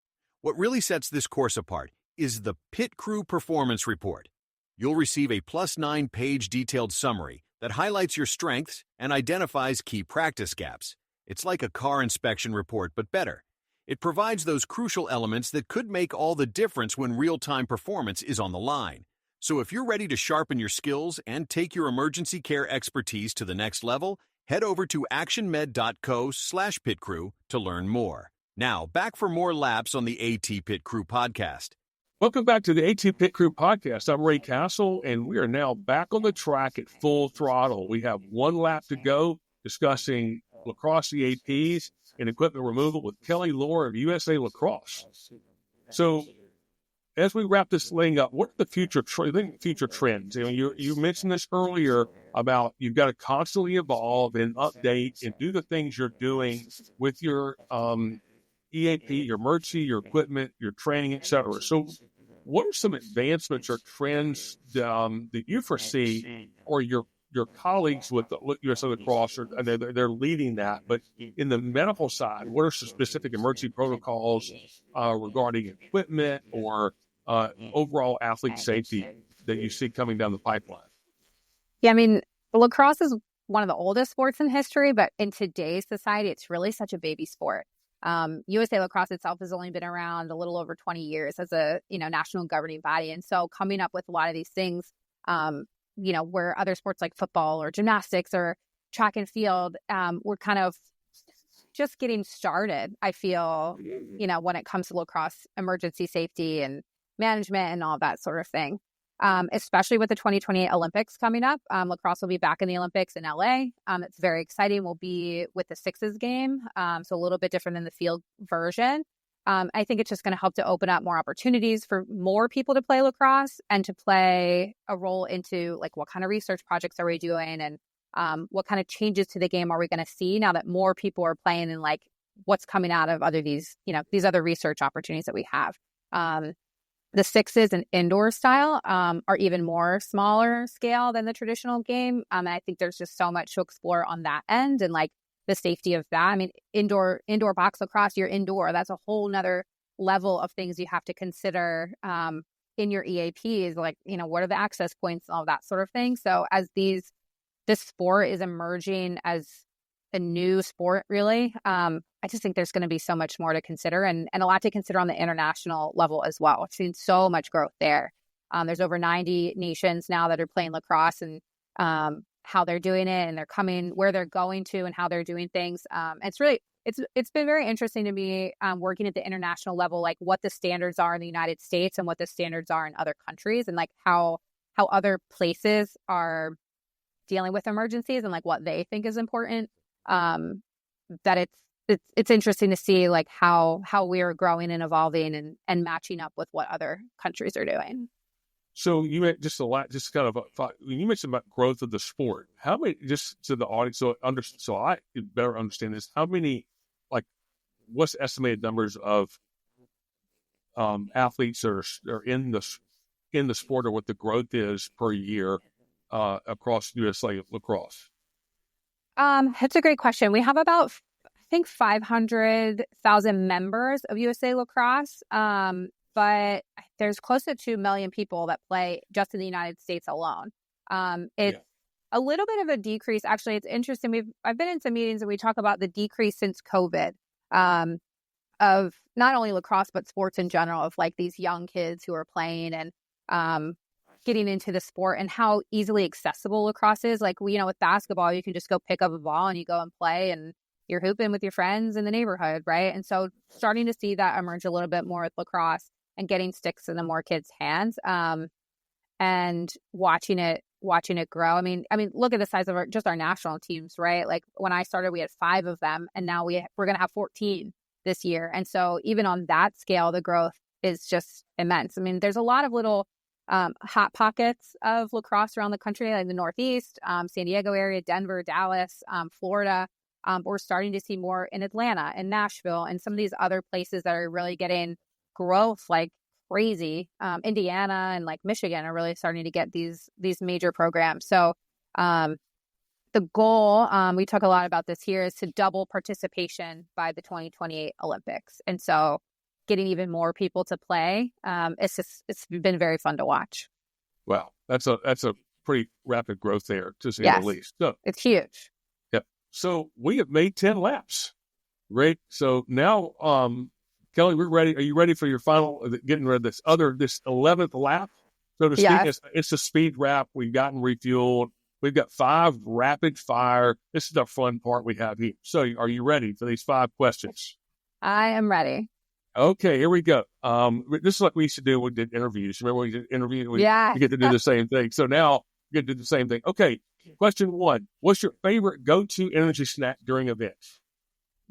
What really sets this course apart is the Pit Crew Performance Report. You'll receive a +9-page detailed summary that highlights your strengths and identifies key practice gaps. It's like a car inspection report, but better. It provides those crucial elements that could make all the difference when real-time performance is on the line. So if you're ready to sharpen your skills and take your emergency care expertise to the next level, head over to actionmed.co/pitcrew to learn more. Now, back for more laps on the AT Pit Crew podcast. Welcome back to the AT Pit Crew podcast. I'm Ray Castle, and we are now back on the track at full throttle. We have one lap to go discussing lacrosse EAPs and equipment removal with Kellie Lohr of USA Lacrosse. So as we wrap this thing up, what are the future trends? You mentioned this earlier about you've got to constantly evolve and update and do the things you're doing with your EAP, your emergency, your equipment, your training, et cetera. So what are some advancements or trends that you foresee, or your colleagues with USA Lacrosse, they're leading that, but in the medical side, what are some specific emergency protocols regarding equipment or overall athlete safety that you see coming down the pipeline? Yeah, I mean, lacrosse is one of the oldest sports in history, but in today's society, it's really such a baby sport. USA Lacrosse itself has only been around a little over 20 years as a national governing body, and so coming up with a lot of these things, where other sports like football or gymnastics or track and field, we're kind of just getting started, I feel, when it comes to lacrosse emergency safety and management and all that sort of thing. Especially with the 2028 Olympics coming up. Lacrosse will be back in the Olympics in LA. It's very exciting. We'll be with the sixes game, so a little bit different than the field version. I think it's just going to help to open up more opportunities for more people to play lacrosse and to play a role into like what kind of research projects are we doing and what kind of changes to the game are we going to see now that more people are playing and like what's coming out of these other research opportunities that we have. The sixes and indoor style are even more smaller scale than the traditional game. And I think there's just so much to explore on that end and like the safety of that. I mean, indoor box lacrosse, you're indoor. That's a whole nother level of things you have to consider in your EAPs, like, what are the access points and all that sort of thing. So as this sport is emerging as a new sport, really, I just think there's going to be so much more to consider and a lot to consider on the international level as well. We've seen so much growth there. There's over 90 nations now that are playing lacrosse and how they're doing it and they're coming, where they're going to and how they're doing things. It's been very interesting to me working at the international level, like what the standards are in the United States and what the standards are in other countries and like how other places are dealing with emergencies and like what they think is important. That it's interesting to see like how we're growing and evolving and matching up with what other countries are doing. So you meant you mentioned about growth of the sport. How many, just to the audience, so I better understand this, how many, like, what's the estimated numbers of athletes are in the sport, or what the growth is per year across USA Lacrosse? That's a great question. We have about, I think, 500,000 members of USA Lacrosse, but there's close to 2 million people that play just in the United States alone. It's a little bit of a decrease. Actually, it's interesting. I've been in some meetings and we talk about the decrease since COVID of not only lacrosse, but sports in general, of like these young kids who are playing and getting into the sport and how easily accessible lacrosse is. Like, with basketball, you can just go pick up a ball and you go and play and you're hooping with your friends in the neighborhood, right? And so starting to see that emerge a little bit more with lacrosse and getting sticks into more kids' hands and watching it grow. I mean, look at the size of our national teams, right? Like when I started, we had 5 of them, and now we're going to have 14 this year. And so even on that scale, the growth is just immense. I mean, there's a lot of little hot pockets of lacrosse around the country, like the Northeast, San Diego area, Denver, Dallas, Florida. We're starting to see more in Atlanta and Nashville and some of these other places that are really getting growth like crazy. Indiana and like Michigan are really starting to get these major programs. So the goal, we talk a lot about this here, is to double participation by the 2028 Olympics. And so getting even more people to play, it's been very fun to watch. Wow, that's a pretty rapid growth there, to say the least. So it's huge. Yep. So we have made 10 laps. Great. So now, Kellie, we're ready. Are you ready for your final, getting rid of this 11th lap, so to speak? Yes. It's a speed wrap. We've gotten refueled. We've got 5 rapid fire. This is the fun part we have here. So are you ready for these 5 questions? I am ready. Okay, here we go. This is like we used to do when we did interviews. Remember when we did interviews? You get to do the same thing. So now you get to do the same thing. Okay, question 1. What's your favorite go-to energy snack during events?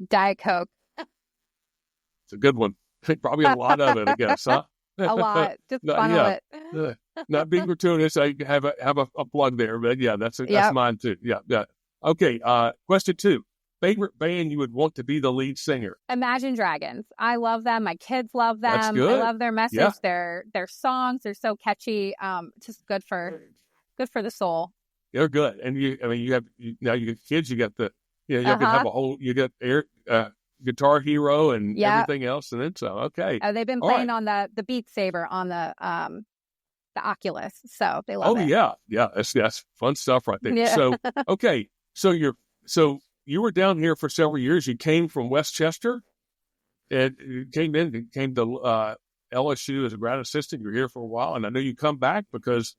Diet Coke. It's a good one. Probably a lot of it, I guess, huh? A lot. Just funnel it. Not being gratuitous. I have a plug there, but that's mine too. Yeah. Okay. Question 2. Favorite band you would want to be the lead singer? Imagine Dragons. I love them. My kids love them. That's good. I love their message. Yeah. Their songs are so catchy. Just good for the soul. They're good. And you have kids. You got you can have a whole. You got Guitar Hero and everything else, and then so okay. They've been playing on the Beat Saber on the Oculus, so they love it. Yeah, that's fun stuff right there. Yeah. So okay, so you were down here for several years. You came from Westchester, and you came to LSU as a grad assistant. You're here for a while, and I know you come back because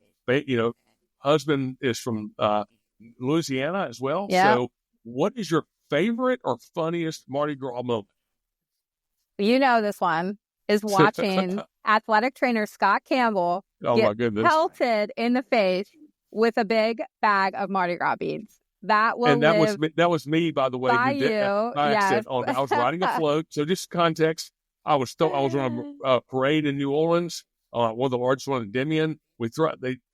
husband is from Louisiana as well. Yeah. So what is your favorite or funniest Mardi Gras moment? You know, this one is watching athletic trainer Scott Campbell my goodness. pelted in the face with a big bag of Mardi Gras beads. That was me, by the way, by who did you. by accident. Yes. I was riding a float. So just context, I was on a parade in New Orleans, one of the largest one in Endymion.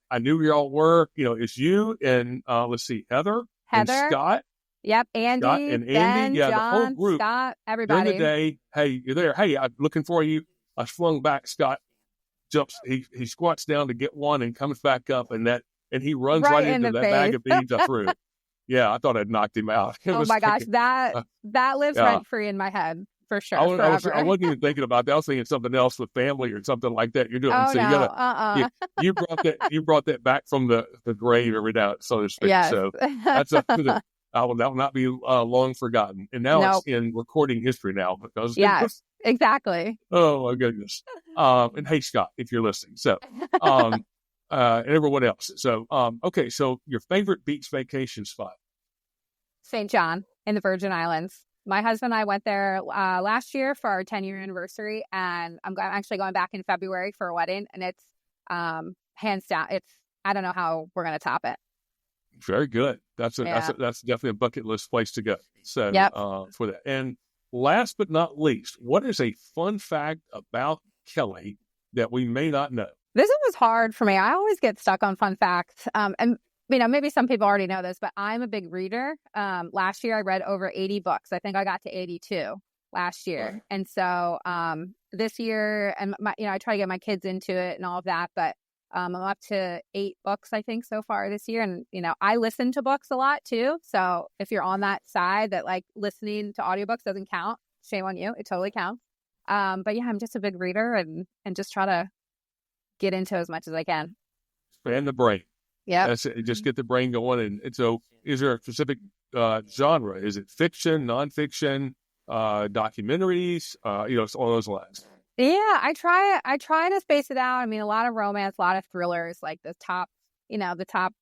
I knew who y'all were. It's you and let's see, Heather and Scott. Yep, Andy, Scott and Andy, Ben, John, the whole group. Scott, everybody. During the day, hey, you're there. Hey, I'm looking for you. I swung back. Scott jumps. He squats down to get one and comes back up, and he runs right into that bag of beads I threw. Yeah, I thought I'd knocked him out. My gosh, that lives rent free in my head for sure. I wasn't even thinking about that. I was thinking something else with family or something like that. You're doing so. You brought that back from the grave every now, so to speak. Yes. So that will not be long forgotten. And now it's in recording history now because exactly. Oh my goodness. And hey, Scott, if you're listening, so and everyone else. So okay, so your favorite beach vacation spot? St. John in the Virgin Islands. My husband and I went there last year for our 10-year anniversary, and I'm actually going back in February for a wedding, and it's hands down. I don't know how we're going to top it. Very good. That's definitely a bucket list place to go. So for that. And last but not least, what is a fun fact about Kellie that we may not know? This one was hard for me. I always get stuck on fun facts. And maybe some people already know this, but I'm a big reader. Last year I read over 80 books. I think I got to 82 last year. Right. And so this year, and I try to get my kids into it and all of that, but I'm up to 8 books, I think, so far this year. And, I listen to books a lot too. So if you're on that side that like listening to audiobooks doesn't count, shame on you. It totally counts. But yeah, I'm just a big reader and just try to get into as much as I can. Expand the brain. Yeah. That's it. Just get the brain going. And so is there a specific genre? Is it fiction, nonfiction, documentaries, it's all those lines? Yeah, I try to space it out. I mean, a lot of romance, a lot of thrillers, like the top 100,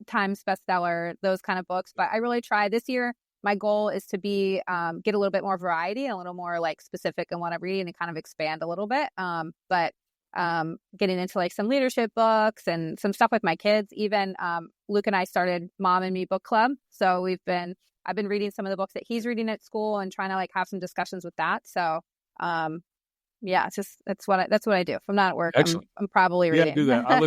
Times bestseller, those kind of books. But I really try this year. My goal is to be get a little bit more variety, a little more like specific in what I'm reading, and kind of expand a little bit. But getting into like some leadership books and some stuff with my kids. Even Luke and I started Mom and Me Book Club, so I've been reading some of the books that he's reading at school and trying to like have some discussions with that. So, that's what I do. If I'm not at work, I'm probably reading. Yeah, do that. I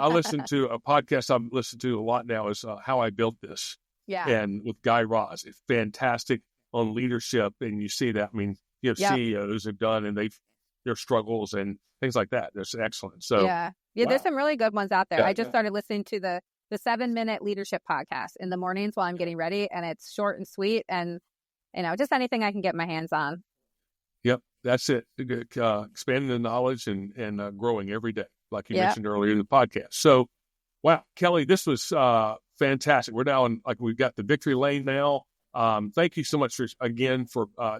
listen to a podcast I've listened to a lot now is How I Built This. Yeah. And with Guy Raz, it's fantastic on leadership. And you see that, I mean, you have CEOs who've done and their struggles and things like that. That's excellent. So yeah, there's some really good ones out there. I just started listening to the 7-minute leadership podcast in the mornings while I'm getting ready, and it's short and sweet, and just anything I can get my hands on. Yep, that's it. Expanding the knowledge and growing every day, like you mentioned earlier in the podcast. So, wow, Kellie, this was fantastic. We're now we've got the victory lane now. Thank you so much for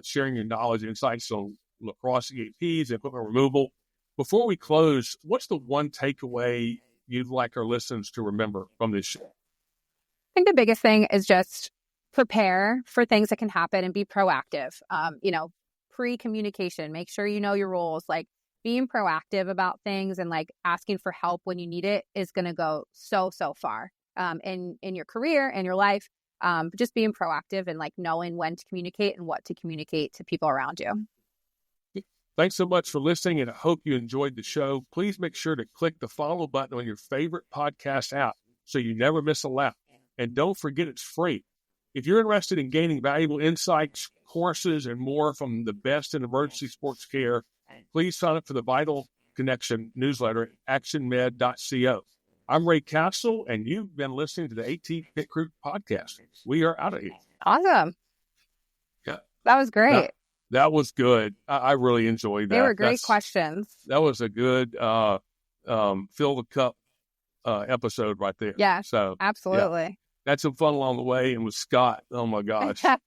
sharing your knowledge and insights on Lacrosse EAPs and equipment removal. Before we close, what's the one takeaway you'd like our listeners to remember from this show? I think the biggest thing is just prepare for things that can happen and be proactive. Pre-communication, make sure you know your roles, like being proactive about things and like asking for help when you need it is going to go so far in your career and your life. Just being proactive and like knowing when to communicate and what to communicate to people around you. Thanks so much for listening, and I hope you enjoyed the show. Please make sure to click the follow button on your favorite podcast app so you never miss a lap. And don't forget, it's free. If you're interested in gaining valuable insights, courses, and more from the best in emergency sports care, please sign up for the Vital Connection newsletter at actionmed.co. I'm Ray Castle, and you've been listening to the AT Pit Crew podcast. We are out of here. Awesome. Yeah. That was great. That was good. I really enjoyed that. They were great questions. That was a good fill the cup episode right there. Yeah, so absolutely. Yeah. Had some fun along the way, and with Scott, oh my gosh, I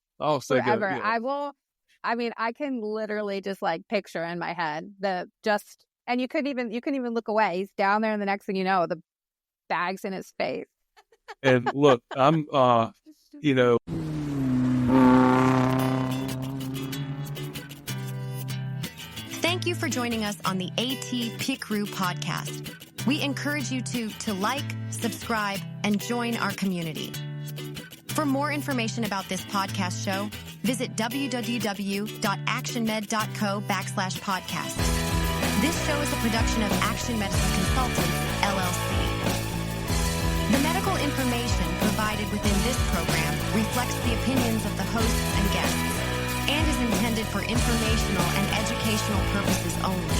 can literally just like picture in my head and you couldn't even look away. He's down there, and the next thing you know, the bag's in his face. And look, I'm, you know. Thank you for joining us on the AT Pit Crew podcast. We encourage you to like, subscribe, and join our community. For more information about this podcast show, visit www.actionmed.co/podcast. This show is a production of Action Medicine Consultants, LLC. The medical information provided within this program reflects the opinions of the hosts and guests and is intended for informational and educational purposes only.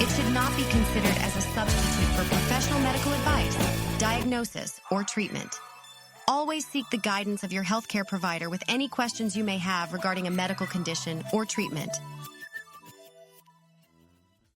It should not be considered as a substitute for professional medical advice, diagnosis, or treatment. Always seek the guidance of your healthcare provider with any questions you may have regarding a medical condition or treatment.